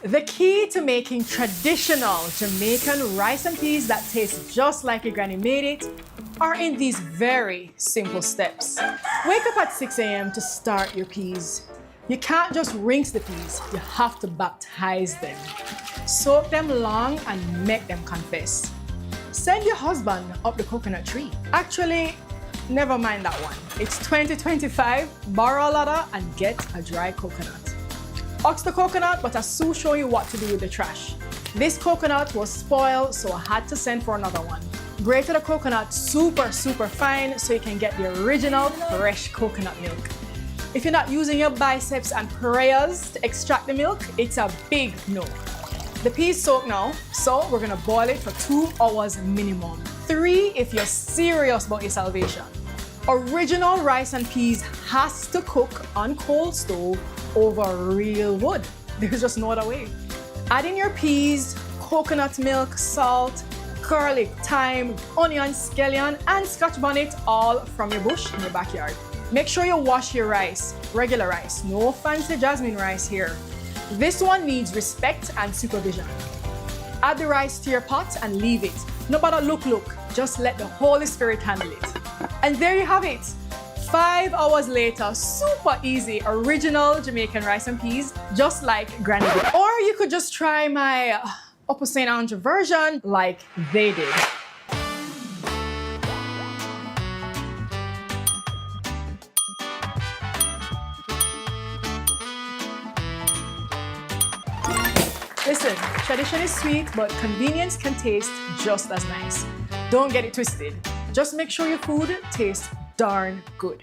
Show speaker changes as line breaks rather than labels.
The key to making traditional Jamaican rice and peas that taste just like your granny made it are in these very simple steps. Wake up at 6 a.m. to start your peas. You can't just rinse the peas, you have to baptize them. Soak them long and make them confess. Send your husband up the coconut tree. Actually, never mind that one. It's 2025, borrow a ladder and get a dry coconut. Ox the coconut, but I soon show you what to do with the trash. This coconut was spoiled, so I had to send for another one. Grate the coconut super fine so you can get the original fresh coconut milk. If you're not using your biceps and prayers to extract the milk, it's a big no. The peas soak now, so we're gonna boil it for 2 hours minimum. 3 if you're serious about your salvation. Original rice and peas has to cook on cold stove over real wood. There's just no other way. Add in your peas, coconut milk, salt, garlic, thyme, onion, scallion, and scotch bonnet all from your bush in your backyard. Make sure you wash your rice, regular rice, no fancy jasmine rice here. This one needs respect and supervision. Add the rice to your pot and leave it. No matter look, just let the Holy Spirit handle it. And there you have it. 5 hours later, super easy, original Jamaican rice and peas, just like Granny did. Or you could just try my Upper St. Andrew version like they did. Listen, tradition is sweet, but convenience can taste just as nice. Don't get it twisted. Just make sure your food tastes darn good.